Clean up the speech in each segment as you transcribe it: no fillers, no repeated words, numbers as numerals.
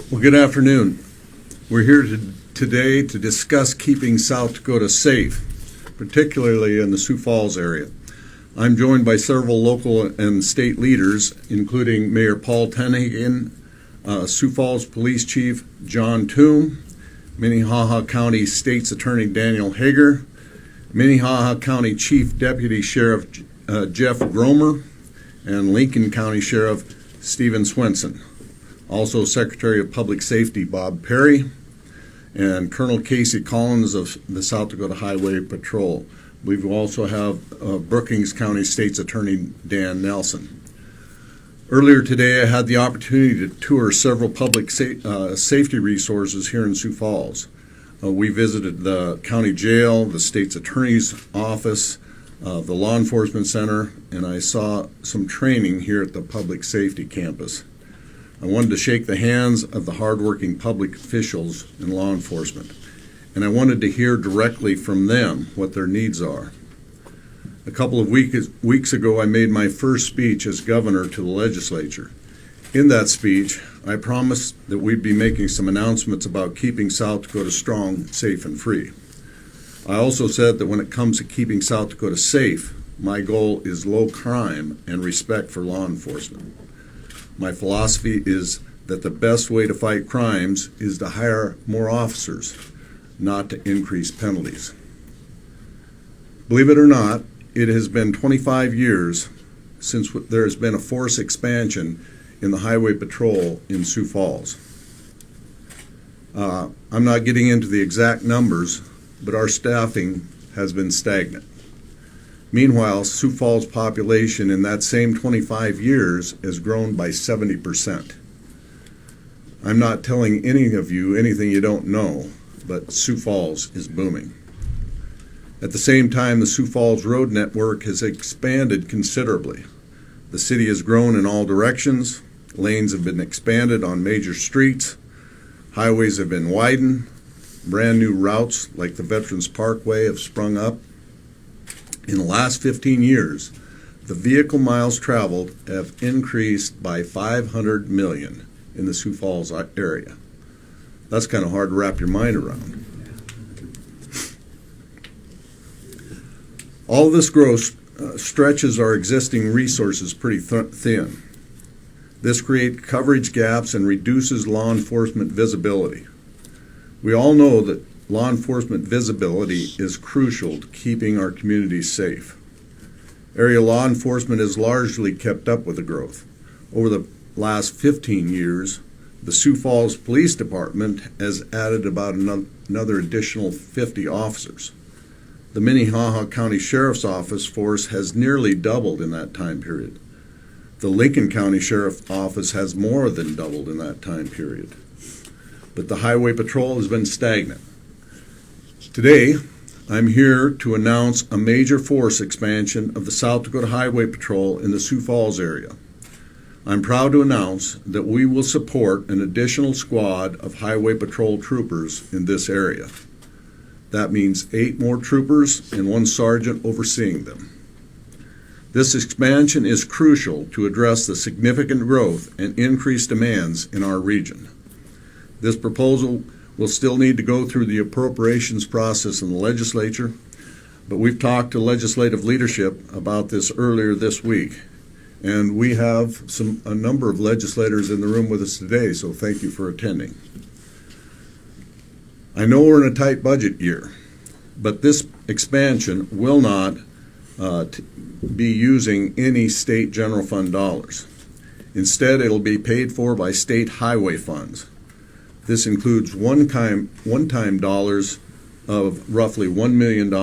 Well, good afternoon. We're here today to discuss keeping South Dakota safe, particularly in the Sioux Falls area. I'm joined by several local and state leaders, including Mayor Paul Tenhagen, Sioux Falls Police Chief John Toom, Minnehaha County State's Attorney Daniel Hager, Minnehaha County Chief Deputy Sheriff Jeff Gromer, and Lincoln County Sheriff Stephen Swenson. Also Secretary of Public Safety Bob Perry, and Colonel Casey Collins of the South Dakota Highway Patrol. We also have Brookings County State's Attorney Dan Nelson. Earlier today I had the opportunity to tour several public safety resources here in Sioux Falls. We visited the county jail, the state's attorney's office, the law enforcement center, and I saw some training here at the public safety campus. I wanted to shake the hands of the hardworking public officials in law enforcement, and I wanted to hear directly from them what their needs are. A couple of weeks ago, I made my first speech as governor to the legislature. In that speech, I promised that we'd be making some announcements about keeping South Dakota strong, safe, and free. I also said that when it comes to keeping South Dakota safe, my goal is low crime and respect for law enforcement. My philosophy is that the best way to fight crimes is to hire more officers, not to increase penalties. Believe it or not, it has been 25 years since there has been a force expansion in the Highway Patrol in Sioux Falls. I'm not getting into the exact numbers, but our staffing has been stagnant. Meanwhile, Sioux Falls' population in that same 25 years has grown by 70%. I'm not telling any of you anything you don't know, but Sioux Falls is booming. At the same time, the Sioux Falls road network has expanded considerably. The city has grown in all directions, lanes have been expanded on major streets, highways have been widened, brand new routes like the Veterans Parkway have sprung up. In the last 15 years, the vehicle miles traveled have increased by 500 million in the Sioux Falls area. That's kind of hard to wrap your mind around. All this growth stretches our existing resources pretty thin. This creates coverage gaps and reduces law enforcement visibility. We all know that law enforcement visibility is crucial to keeping our communities safe. Area law enforcement has largely kept up with the growth. Over the last 15 years, the Sioux Falls Police Department has added about another additional 50 officers. The Minnehaha County Sheriff's Office force has nearly doubled in that time period. The Lincoln County Sheriff's Office has more than doubled in that time period. But the Highway Patrol has been stagnant. Today, I'm here to announce a major force expansion of the South Dakota Highway Patrol in the Sioux Falls area. I'm proud to announce that we will support an additional squad of Highway Patrol troopers in this area. That means 8 more troopers and 1 sergeant overseeing them. This expansion is crucial to address the significant growth and increased demands in our region. This proposal will still need to go through the appropriations process in the legislature, but we've talked to legislative leadership about this earlier this week, and we have a number of legislators in the room with us today, so thank you for attending. I know we're in a tight budget year, but this expansion will not be using any state general fund dollars. Instead, it'll be paid for by state highway funds. This includes one-time dollars of roughly $1 million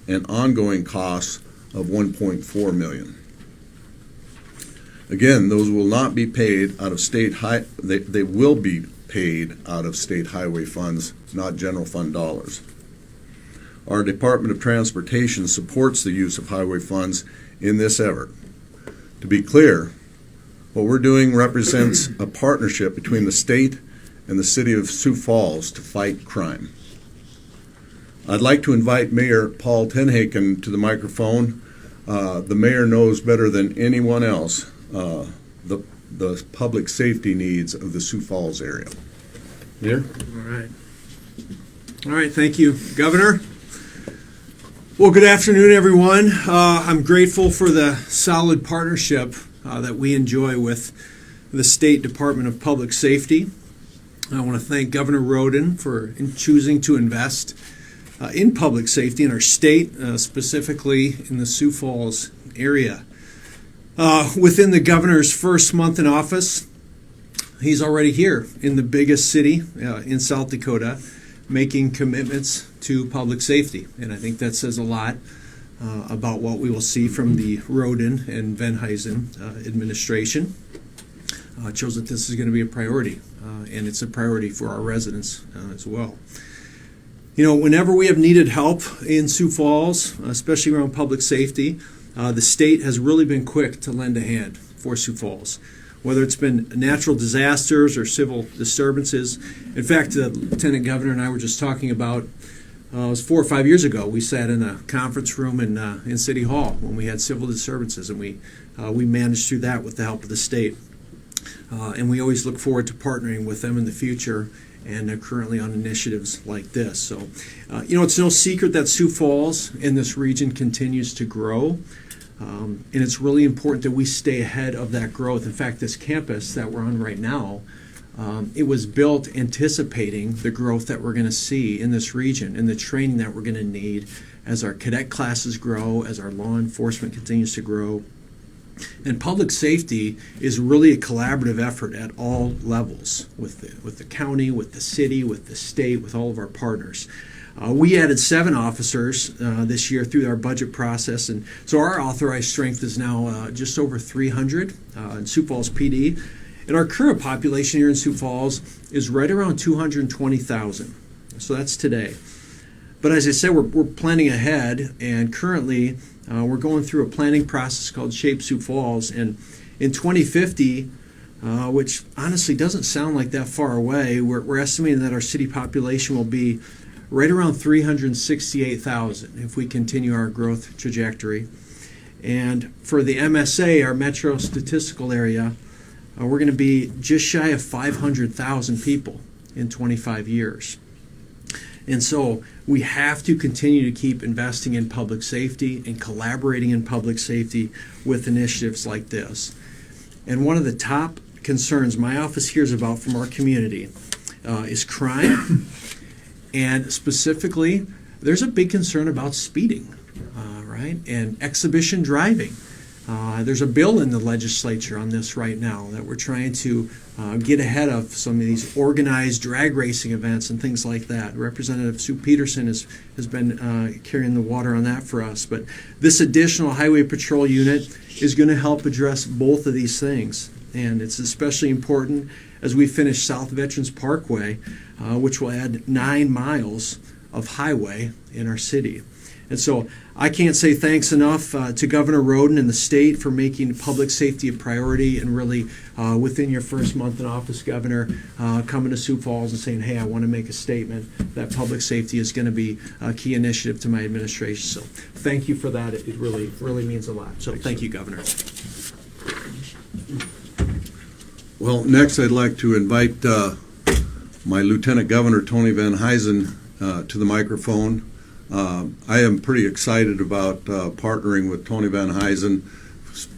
and ongoing costs of $1.4 million. Again, those will not be paid out of they will be paid out of state highway funds, not general fund dollars. Our Department of Transportation supports the use of highway funds in this effort. To be clear, what we're doing represents a partnership between the state and the city of Sioux Falls to fight crime. I'd like to invite Mayor Paul Tenhagen to the microphone. The mayor knows better than anyone else the the public safety needs of the Sioux Falls area. Mayor? All right, thank you, Governor. Well, good afternoon, everyone. I'm grateful for the solid partnership that we enjoy with the State Department of Public Safety. I want to thank Governor Rhoden for choosing to invest in public safety in our state, specifically in the Sioux Falls area. Within the governor's first month in office, he's already here in the biggest city in South Dakota, making commitments to public safety. And I think that says a lot about what we will see from the Rhoden and Venheisen administration. It shows that this is going to be a priority, and it's a priority for our residents as well. You know, whenever we have needed help in Sioux Falls, especially around public safety, the state has really been quick to lend a hand for Sioux Falls, whether it's been natural disasters or civil disturbances. In fact, the Lieutenant Governor and I were just talking about, it was 4 or 5 years ago, we sat in a conference room in City Hall when we had civil disturbances, and we managed through that with the help of the state. And we always look forward to partnering with them in the future, and they're currently on initiatives like this. So, you know, it's no secret that Sioux Falls in this region continues to grow, and it's really important that we stay ahead of that growth. In fact, this campus that we're on right now, it was built anticipating the growth that we're going to see in this region and the training that we're going to need as our cadet classes grow, as our law enforcement continues to grow. And public safety is really a collaborative effort at all levels, with the county, with the city, with the state, with all of our partners. We added 7 officers this year through our budget process, and so our authorized strength is now just over 300 in Sioux Falls PD. And our current population here in Sioux Falls is right around 220,000. So that's today. But as I said, we're planning ahead, and currently we're going through a planning process called Shape Sioux Falls. And in 2050, which honestly doesn't sound like that far away, we're estimating that our city population will be right around 368,000 if we continue our growth trajectory. And for the MSA, our Metro Statistical Area, we're going to be just shy of 500,000 people in 25 years. And so we have to continue to keep investing in public safety and collaborating in public safety with initiatives like this. And one of the top concerns my office hears about from our community is crime. And specifically, there's a big concern about speeding, right? And exhibition driving. There's a bill in the legislature on this right now that we're trying to get ahead of some of these organized drag racing events and things like that. Representative Sue Peterson has been carrying the water on that for us. But this additional highway patrol unit is going to help address both of these things. And it's especially important as we finish South Veterans Parkway, which will add 9 miles of highway in our city. And so I can't say thanks enough to Governor Rhoden and the state for making public safety a priority, and really within your first month in office, Governor, coming to Sioux Falls and saying, hey, I want to make a statement that public safety is going to be a key initiative to my administration. So thank you for that. It really means a lot. So thank you, Governor. Well, next I'd like to invite my Lieutenant Governor, Tony Venheisen, to the microphone. I am pretty excited about partnering with Tony Venheisen,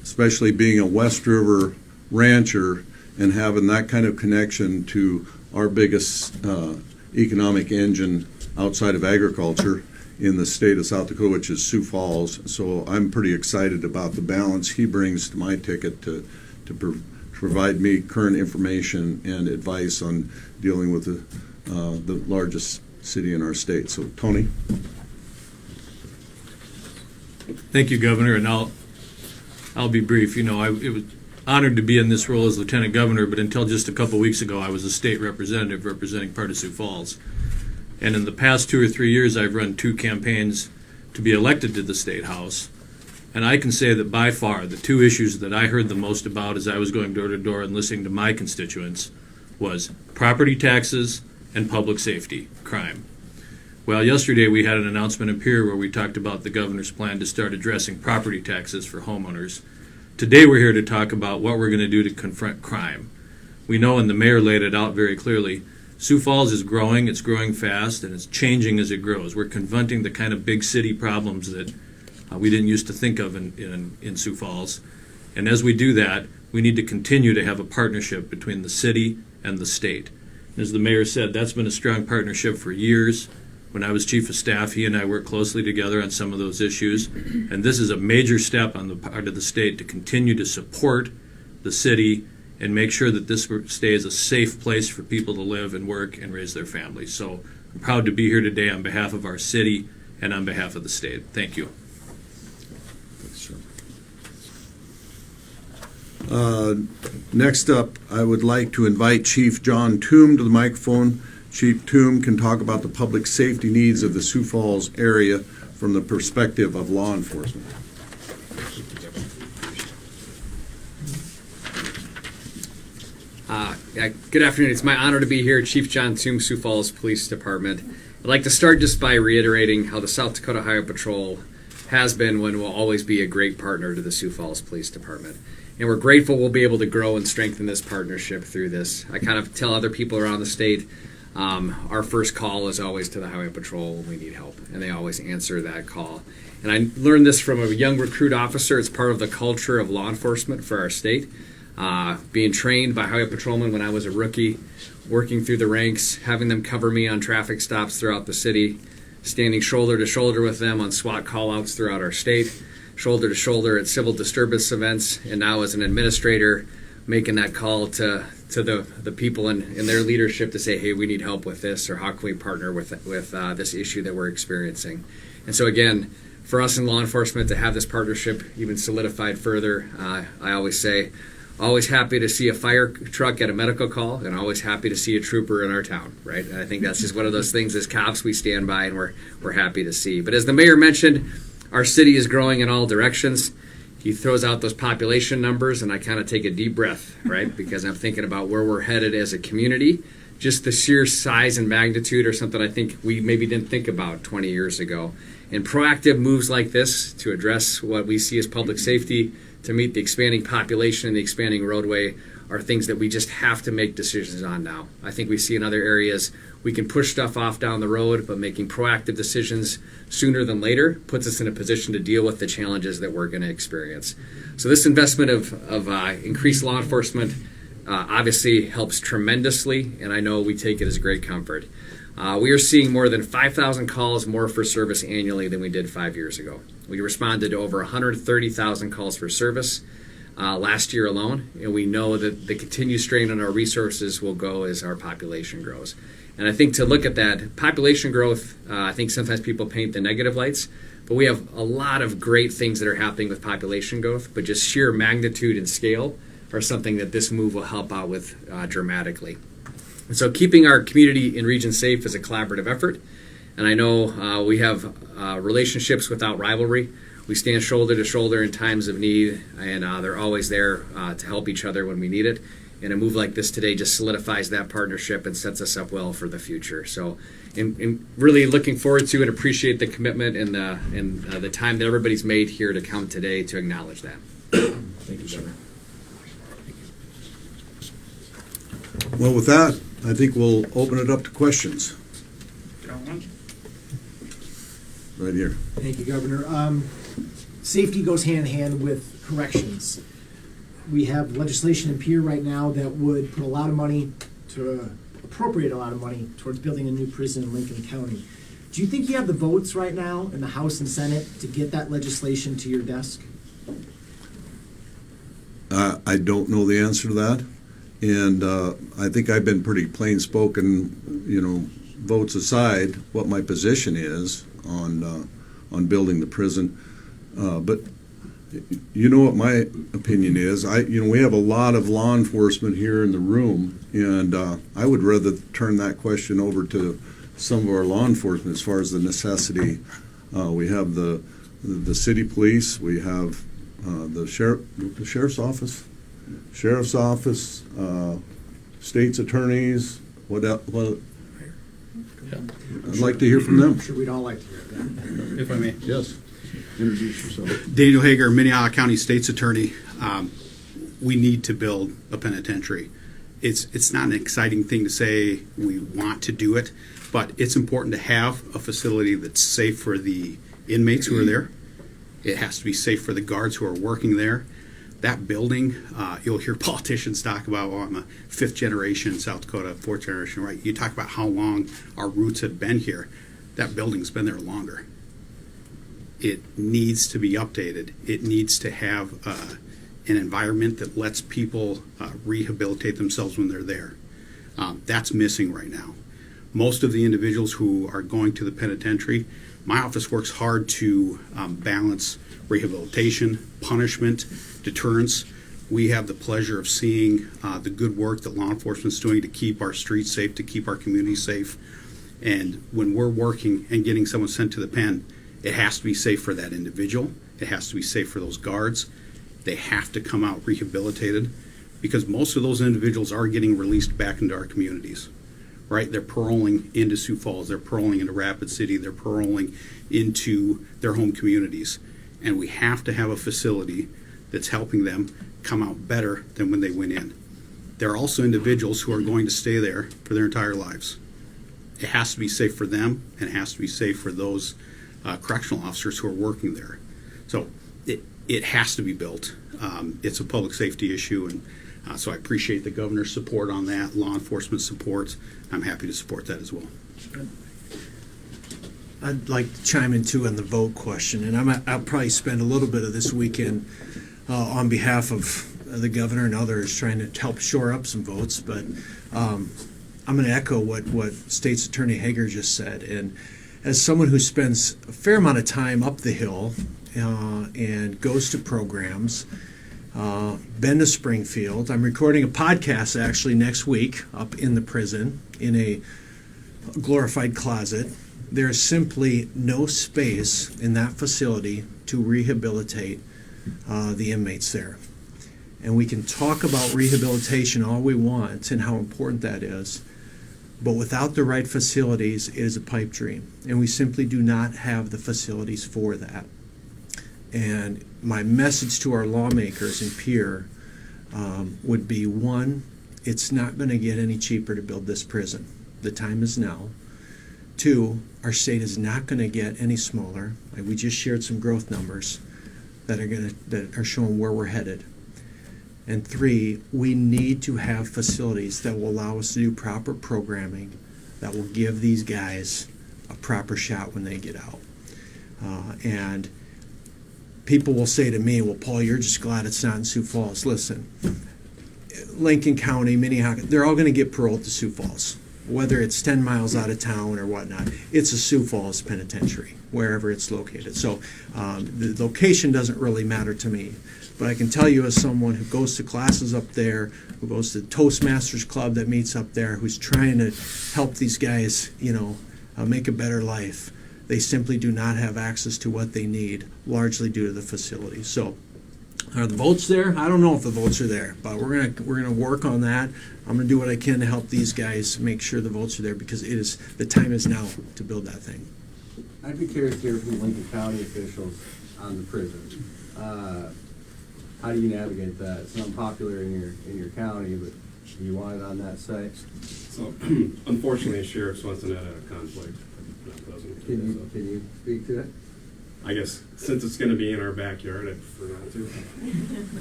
especially being a West River rancher and having that kind of connection to our biggest economic engine outside of agriculture in the state of South Dakota, which is Sioux Falls. So I'm pretty excited about the balance he brings to my ticket to provide me current information and advice on dealing with the largest city in our state. So, Tony. Thank you, Governor, and I'll be brief. You know, it was honored to be in this role as Lieutenant Governor, but until just a couple weeks ago, I was a state representative representing part of Sioux Falls. And in the past 2 or 3 years, I've run 2 campaigns to be elected to the State House. And I can say that by far, the 2 issues that I heard the most about as I was going door to door and listening to my constituents was property taxes and public safety, crime. Well, yesterday we had an announcement in Pierre where we talked about the governor's plan to start addressing property taxes for homeowners. Today we're here to talk about what we're going to do to confront crime. We know, and the mayor laid it out very clearly, Sioux Falls is growing, it's growing fast, and it's changing as it grows. We're confronting the kind of big city problems that we didn't used to think of in Sioux Falls. And as we do that, we need to continue to have a partnership between the city and the state. As the mayor said, that's been a strong partnership for years. When I was chief of staff, he and I worked closely together on some of those issues. And this is a major step on the part of the state to continue to support the city and make sure that this stays a safe place for people to live and work and raise their families. So I'm proud to be here today on behalf of our city and on behalf of the state. Thank you. Next up, I would like to invite Chief John Toom to the microphone. Chief Toom can talk about the public safety needs of the Sioux Falls area from the perspective of law enforcement. Good afternoon. It's my honor to be here, Chief John Toom, Sioux Falls Police Department. I'd like to start just by reiterating how the South Dakota Highway Patrol has been and will always be a great partner to the Sioux Falls Police Department. And we're grateful we'll be able to grow and strengthen this partnership through this. I kind of tell other people around the state, our first call is always to the Highway Patrol when we need help, and they always answer that call. And I learned this from a young recruit officer. It's part of the culture of law enforcement for our state. Being trained by highway patrolmen when I was a rookie, working through the ranks, having them cover me on traffic stops throughout the city, standing shoulder to shoulder with them on SWAT call-outs throughout our state, shoulder to shoulder at civil disturbance events, and now as an administrator, making that call to the people in their leadership to say, hey, we need help with this, or how can we partner with this issue that we're experiencing. And so again, for us in law enforcement to have this partnership even solidified further, I always say, always happy to see a fire truck at a medical call, and always happy to see a trooper in our town, right? And I think that's just one of those things as cops we stand by and we're happy to see. But as the mayor mentioned, our city is growing in all directions. He throws out those population numbers, and I kind of take a deep breath, right? Because I'm thinking about where we're headed as a community. Just the sheer size and magnitude are something I think we maybe didn't think about 20 years ago. And proactive moves like this to address what we see as public safety, to meet the expanding population and the expanding roadway, are things that we just have to make decisions on now. I think we see in other areas we can push stuff off down the road, but making proactive decisions sooner than later puts us in a position to deal with the challenges that we're going to experience. So this investment of increased law enforcement obviously helps tremendously, and I know we take it as great comfort. We are seeing more than 5,000 calls more for service annually than we did 5 years ago. We responded to over 130,000 calls for service last year alone, and we know that the continued strain on our resources will go as our population grows. And I think to look at that population growth, I think sometimes people paint the negative lights, but we have a lot of great things that are happening with population growth, but just sheer magnitude and scale are something that this move will help out with dramatically. And so keeping our community and region safe is a collaborative effort. And I know we have relationships without rivalry. We stand shoulder to shoulder in times of need, and they're always there to help each other when we need it. And a move like this today just solidifies that partnership and sets us up well for the future. So in really looking forward to and appreciate the commitment and the time that everybody's made here to come today to acknowledge that. Thank you, Governor. Well, with that, I think we'll open it up to questions. Right here. Thank you, Governor. Safety goes hand in hand with corrections. We have legislation in Pier right now that would put a lot of money to appropriate a lot of money towards building a new prison in Lincoln County. Do you think you have the votes right now in the House and Senate to get that legislation to your desk? I don't know the answer to that, and I think I've been pretty plain spoken. Votes aside, what my position is on building the prison, but you know what my opinion is. We have a lot of law enforcement here in the room, and I would rather turn that question over to some of our law enforcement as far as the necessity. We have the city police, we have the sheriff's office, state's attorneys. What else? I'd like to hear from them. I'm sure we'd all like to hear that. If I may. Yes. Introduce yourself. Daniel Hager, Minnehaha County State's Attorney. we need to build a penitentiary. It's not an exciting thing to say we want to do it, but it's important to have a facility that's safe for the inmates who are there. It has to be safe for the guards who are working there. That building, you'll hear politicians talk about, I'm a fifth generation South Dakota, fourth generation, right? You talk about how long our roots have been here. That building's been there longer. It needs to be updated. It needs to have an environment that lets people rehabilitate themselves when they're there. That's missing right now. Most of the individuals who are going to the penitentiary, my office works hard to balance rehabilitation, punishment, deterrence. We have the pleasure of seeing the good work that law enforcement is doing to keep our streets safe, to keep our community safe. And when we're working and getting someone sent to the pen, it has to be safe for that individual. It has to be safe for those guards. They have to come out rehabilitated, because most of those individuals are getting released back into our communities, right? They're paroling into Sioux Falls, they're paroling into Rapid City, they're paroling into their home communities. And we have to have a facility that's helping them come out better than when they went in. There are also individuals who are going to stay there for their entire lives. It has to be safe for them, and it has to be safe for those correctional officers who are working there. So it has to be built. It's a public safety issue, and so I appreciate the governor's support on that, law enforcement support. I'm happy to support that as well. I'd like to chime in too on the vote question, and I'll probably spend a little bit of this weekend on behalf of the governor and others trying to help shore up some votes, but I'm going to echo what State's Attorney Hager just said. And as someone who spends a fair amount of time up the hill and goes to programs, been to Springfield, I'm recording a podcast actually next week up in the prison in a glorified closet. There's simply no space in that facility to rehabilitate the inmates there. And we can talk about rehabilitation all we want and how important that is, but without the right facilities, it is a pipe dream. And we simply do not have the facilities for that. And my message to our lawmakers and peer would be, one, it's not going to get any cheaper to build this prison. The time is now. Two, our state is not going to get any smaller. We just shared some growth numbers that are showing where we're headed. And three, we need to have facilities that will allow us to do proper programming that will give these guys a proper shot when they get out. And people will say to me, well, Paul, you're just glad it's not in Sioux Falls. Listen, Lincoln County, Minnehaha, they're all going to get paroled to Sioux Falls, whether it's 10 miles out of town or whatnot. It's a Sioux Falls penitentiary, wherever it's located. So the location doesn't really matter to me. But I can tell you, as someone who goes to classes up there, who goes to the Toastmasters Club that meets up there, who's trying to help these guys, make a better life, they simply do not have access to what they need, largely due to the facility. So, are the votes there? I don't know if the votes are there, but we're gonna work on that. I'm gonna do what I can to help these guys make sure the votes are there, because the time is now to build that thing. I'd be curious to hear from Lincoln County officials on the prison. How do you navigate that? It's not popular in your county, but you want it on that site. So, unfortunately, the sheriff's wasn't at a conflict. Can you speak to it? I guess since it's going to be in our backyard, I prefer not to.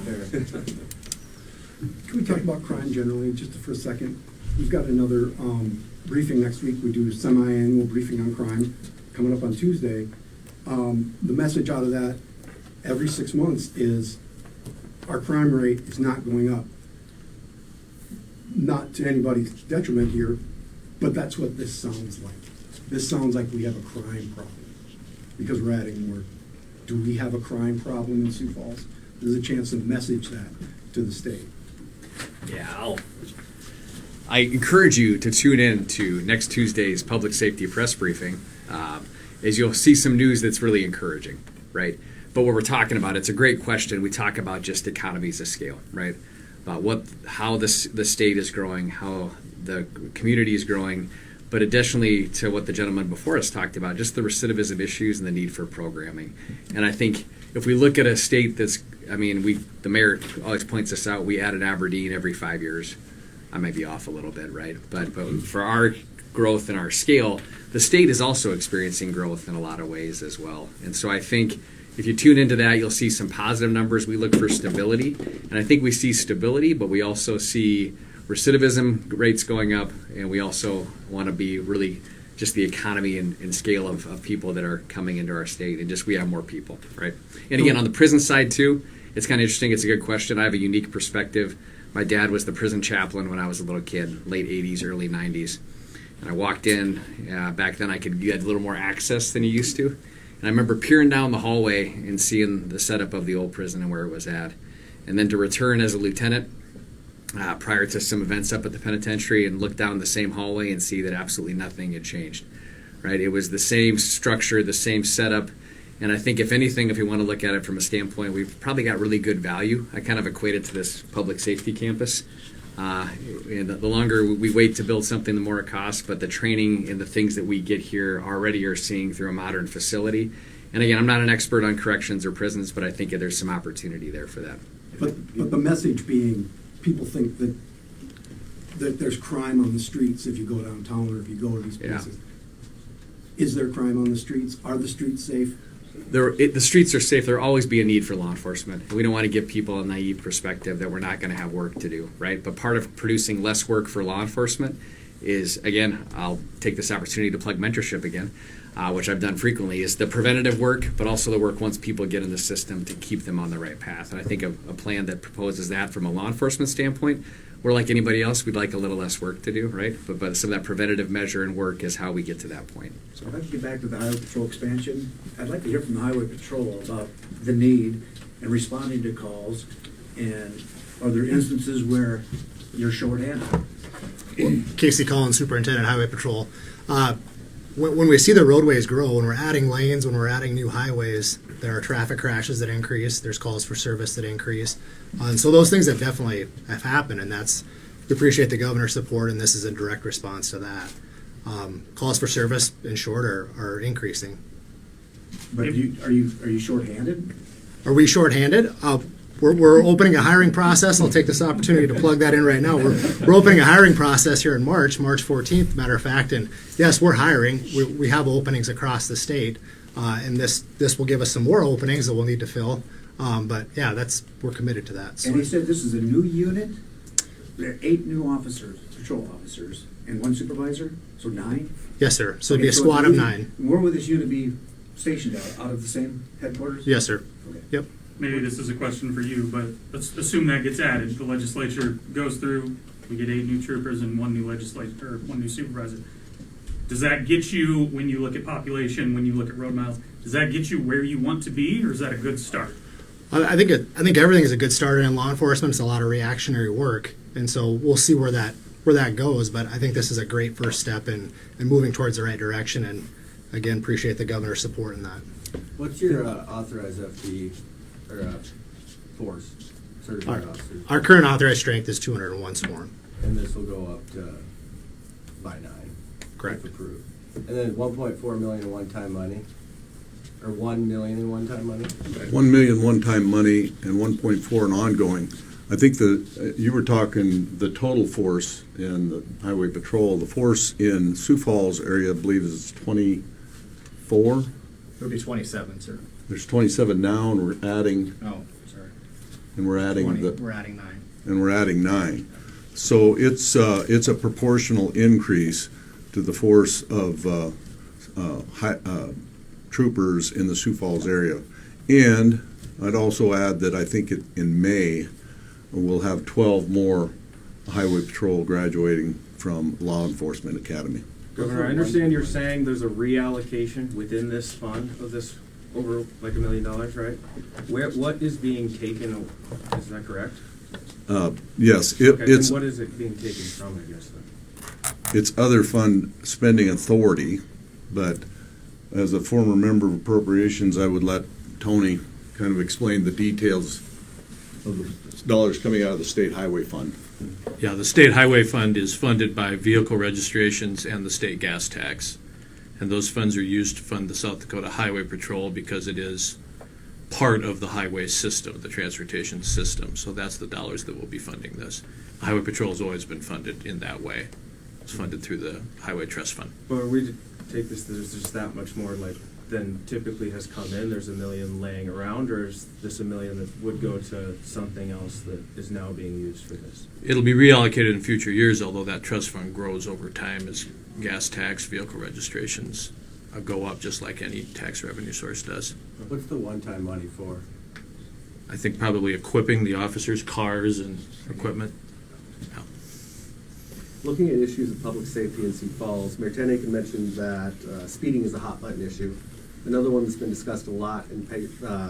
Fair. Can we talk about crime generally just for a second? We've got another briefing next week. We do a semi-annual briefing on crime coming up on Tuesday. The message out of that every 6 months is our crime rate is not going up. Not to anybody's detriment here, but that's what this sounds like. This sounds like we have a crime problem because we're adding more. Do we have a crime problem in Sioux Falls? There's a chance to message that to the state. Yeah, I encourage you to tune in to next Tuesday's public safety press briefing, as you'll see some news that's really encouraging, right? But what we're talking about, it's a great question. We talk about just economies of scale, right? About how the state is growing, how the community is growing, but additionally to what the gentleman before us talked about, just the recidivism issues and the need for programming. And I think if we look at a state that's I mean, the mayor always points this out. We added Aberdeen every 5 years. I might be off a little bit, right? But for our growth and our scale, the state is also experiencing growth in a lot of ways as well. And so I think if you tune into that, you'll see some positive numbers. We look for stability, and I think we see stability, but we also see recidivism rates going up, and we also want to be really just the economy and scale of people that are coming into our state, and just we have more people, right? And again, on the prison side too, it's kind of interesting. It's a good question. I have a unique perspective. My dad was the prison chaplain when I was a little kid, late 80s, early 90s. And I walked in, back then you had a little more access than you used to. And I remember peering down the hallway and seeing the setup of the old prison and where it was at. And then to return as a lieutenant prior to some events up at the penitentiary and look down the same hallway and see that absolutely nothing had changed, right? It was the same structure, the same setup. And I think if anything, if you want to look at it from a standpoint, we've probably got really good value. I kind of equate it to this public safety campus. And the longer we wait to build something, the more it costs. But the training and the things that we get here already are seeing through a modern facility. And again, I'm not an expert on corrections or prisons, but I think there's some opportunity there for that. But the message being, people think that there's crime on the streets if you go downtown or if you go to these places. Is there crime on the streets? Are the streets safe? The streets are safe. There'll always be a need for law enforcement. We don't want to give people a naive perspective that we're not going to have work to do, right? But part of producing less work for law enforcement is, again, I'll take this opportunity to plug mentorship again, which I've done frequently, is the preventative work, but also the work once people get in the system to keep them on the right path. And I think a plan that proposes that from a law enforcement standpoint, we're like anybody else, we'd like a little less work to do, right? But some of that preventative measure and work is how we get to that point. So I'd like to get back to the Highway Patrol expansion. I'd like to hear from the Highway Patrol about the need and responding to calls. And are there instances where you're shorthanded? Casey Collins, Superintendent Highway Patrol. When we see the roadways grow, when we're adding lanes, when we're adding new highways, there are traffic crashes that increase. There's calls for service that increase. And so those things have definitely have happened, and we appreciate the governor's support, and this is a direct response to that. Calls for service, in short, are increasing. But are you shorthanded? Are we shorthanded? We're opening a hiring process. I'll take this opportunity to plug that in right now. We're opening a hiring process here in March 14th, matter of fact. And yes, we're hiring. We have openings across the state, and this will give us some more openings that we'll need to fill. But yeah, we're committed to that. So. And he said this is a new unit. There are 8 new officers, patrol officers, and 1 supervisor, so 9. Yes, sir. So it'd be a squad of 9. Where would this unit be stationed out of the same headquarters? Yes, sir. Okay. Yep. Maybe this is a question for you, but let's assume that gets added. The legislature goes through, we get 8 new troopers and 1 new legislator, or 1 new supervisor. Does that get you, when you look at population, when you look at road miles, does that get you where you want to be, or is that a good start? I think everything is a good start in law enforcement. It's a lot of reactionary work, and so we'll see where that goes. But I think this is a great first step in moving towards the right direction. And again, appreciate the governor's support in that. What's your authorized FTE or force certified officers? Our current authorized strength is 201 sworn. And this will go up to by 9. Correct. If approved. And then 1.4 million in one-time money, or 1 million in one-time money. 1 million one-time money and 1.4 in ongoing. I think you were talking the total force in the Highway Patrol. The force in Sioux Falls area, I believe, is 24. It would be 27, sir. There's 27 now, and we're adding. Oh, sorry. And we're adding 20. We're adding 9. And we're adding 9. So it's a proportional increase to the force of troopers in the Sioux Falls area. And I'd also add that I think in May we'll have 12 more Highway Patrol graduating from Law Enforcement Academy. Governor, I understand you're saying there's a reallocation within this fund of this over like $1 million, right? What is being taken? Is that correct? Yes, it's. And what is it being taken from? I guess then. It's other fund spending authority, but as a former member of Appropriations, I would let Tony kind of explain the details of the dollars coming out of the State Highway Fund. Yeah, the State Highway Fund is funded by vehicle registrations and the state gas tax. And those funds are used to fund the South Dakota Highway Patrol because it is part of the highway system, the transportation system. So that's the dollars that will be funding this. Highway Patrol has always been funded in that way. It's funded through the Highway Trust Fund. But we take this, there's just that much more like than typically has come in, there's $1 million laying around, or is this $1 million that would go to something else that is now being used for this? It'll be reallocated in future years, although that trust fund grows over time as gas tax, vehicle registrations go up, just like any tax revenue source does. What's the one-time money for? I think probably equipping the officers' cars and equipment. Looking at issues of public safety in Sioux Falls, Mayor Ten Aiken mentioned that speeding is a hot button issue. Another one that's been discussed a lot in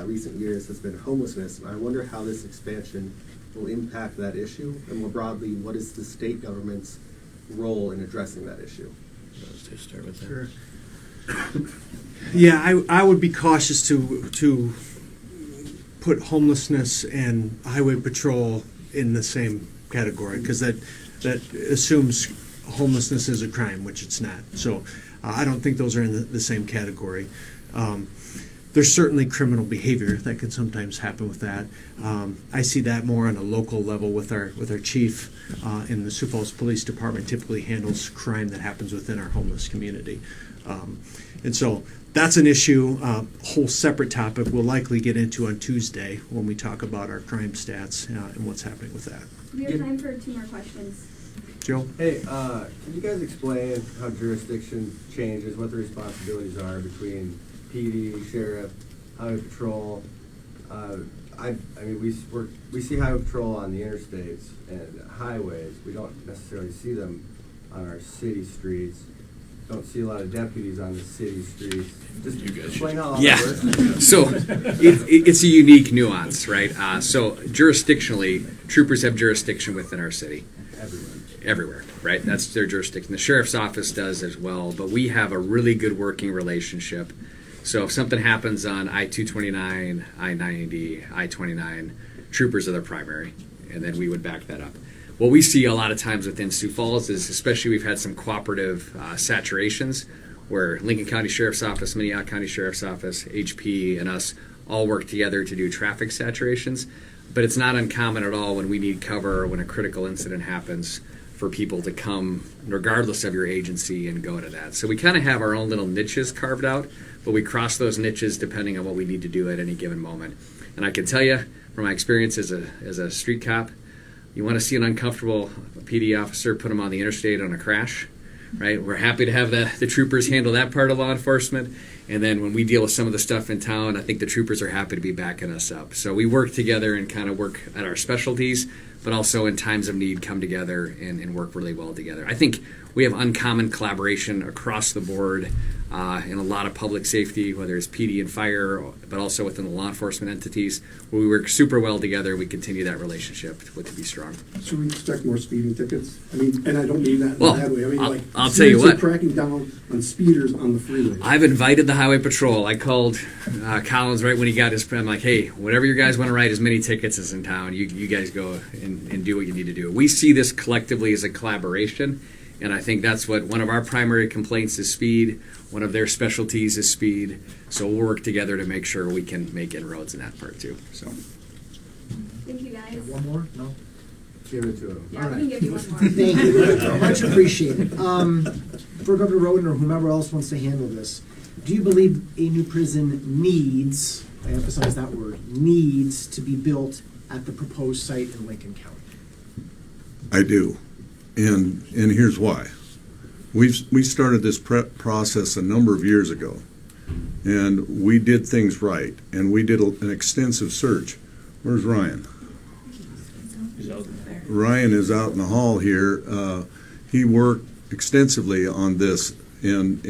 recent years has been homelessness. And I wonder how this expansion will impact that issue, and more broadly, what is the state government's role in addressing that issue? Let's start with that. Sure. Yeah, I would be cautious to put homelessness and highway patrol in the same category, because that assumes homelessness is a crime, which it's not. So I don't think those are in the same category. There's certainly criminal behavior that can sometimes happen with that. I see that more on a local level with our chief in the Sioux Falls Police Department. Typically handles crime that happens within our homeless community, and so that's an issue. Whole separate topic we'll likely get into on Tuesday when we talk about our crime stats and what's happening with that. We have time for 2 more questions. Joe? Hey, can you guys explain how jurisdiction changes, what the responsibilities are between PD, sheriff, highway patrol? I mean, we see highway patrol on the interstates and highways. We don't necessarily see them on our city streets. Don't see a lot of deputies on the city streets. Just explain how all that works. So it's a unique nuance, right? So jurisdictionally, troopers have jurisdiction within our city. Everywhere, right? That's their jurisdiction. The sheriff's office does as well, but we have a really good working relationship. So if something happens on I-229, I-90, I-29, troopers are the primary, and then we would back that up. What we see a lot of times within Sioux Falls is, especially we've had some cooperative saturations where Lincoln County Sheriff's Office, Minnehaha County Sheriff's Office, HP, and us all work together to do traffic saturations. But it's not uncommon at all when we need cover or when a critical incident happens for people to come, regardless of your agency, and go to that. So we kind of have our own little niches carved out, but we cross those niches depending on what we need to do at any given moment. And I can tell you, from my experience as a street cop, you want to see an uncomfortable PD officer, put them on the interstate on a crash, right? We're happy to have the troopers handle that part of law enforcement. And then when we deal with some of the stuff in town, I think the troopers are happy to be backing us up. So we work together and kind of work at our specialties, but also in times of need come together and work really well together. I think we have uncommon collaboration across the board in a lot of public safety, whether it's PD and fire, but also within the law enforcement entities, where we work super well together. We continue that relationship to be strong. Should we expect more speeding tickets? I mean, and I don't mean that in Well, a bad way. I mean, I'll tell you what. Cracking down on speeders on the freeway. I've invited the highway patrol. I called Collins right when he got his. I'm like, hey, whatever you guys want to write as many tickets as in town, you guys go and do what you need to do. We see this collectively as a collaboration, and I think that's what one of our primary complaints is speed. One of their specialties is speed. So we'll work together to make sure we can make inroads in that part too. So. Thank you, guys. One more? No? Give it to him. Yeah, we can give you one more. Thank you. Much appreciated. For Governor Rhoden or whomever else wants to handle this, do you believe a new prison needs, I emphasize that word, needs to be built at the proposed site in Lincoln County? I do, and here's why. We started this process a number of years ago, and we did things right, and we did an extensive search. Where's Ryan? Ryan is out in the hall here. He worked extensively on this, and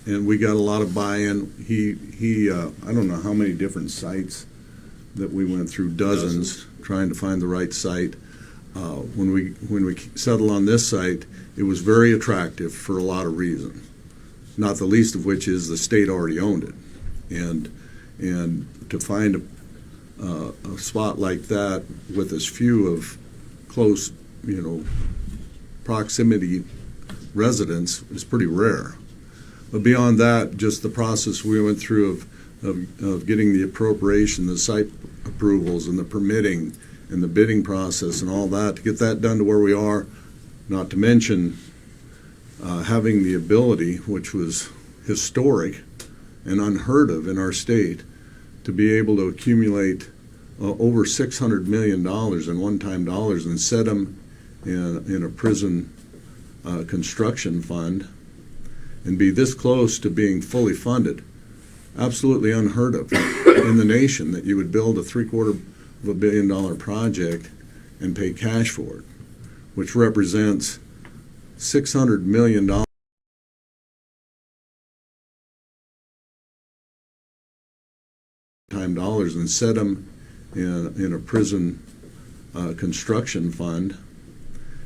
we got a lot of buy-in. He I don't know how many different sites that we went through, dozens, trying to find the right site. When we settled on this site, it was very attractive for a lot of reasons, not the least of which is the state already owned it, and to find a spot like that with as few of close, proximity residents is pretty rare. But beyond that, just the process we went through of getting the appropriation, the site approvals and the permitting and the bidding process and all that, to get that done to where we are, not to mention having the ability, which was historic and unheard of in our state, to be able to accumulate over $600 million in one-time dollars and set them in a prison construction fund and be this close to being fully funded. Absolutely unheard of in the nation, that you would build a $750 million project and pay cash for it, which represents $600 million time dollars and set them in a prison construction fund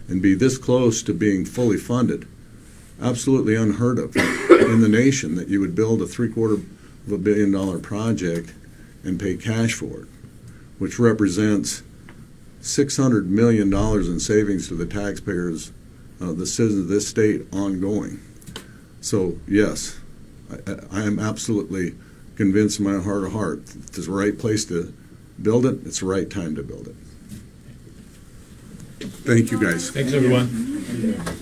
and be this close to being fully funded. Absolutely unheard of in the nation, that you would build a $750 million project and pay cash for it, which represents $600 million in savings to the taxpayers, the citizens of this state, ongoing. So yes, I am absolutely convinced in my heart of heart it's the right place to build it. It's the right time to build it. Thank you, guys. Thanks, everyone.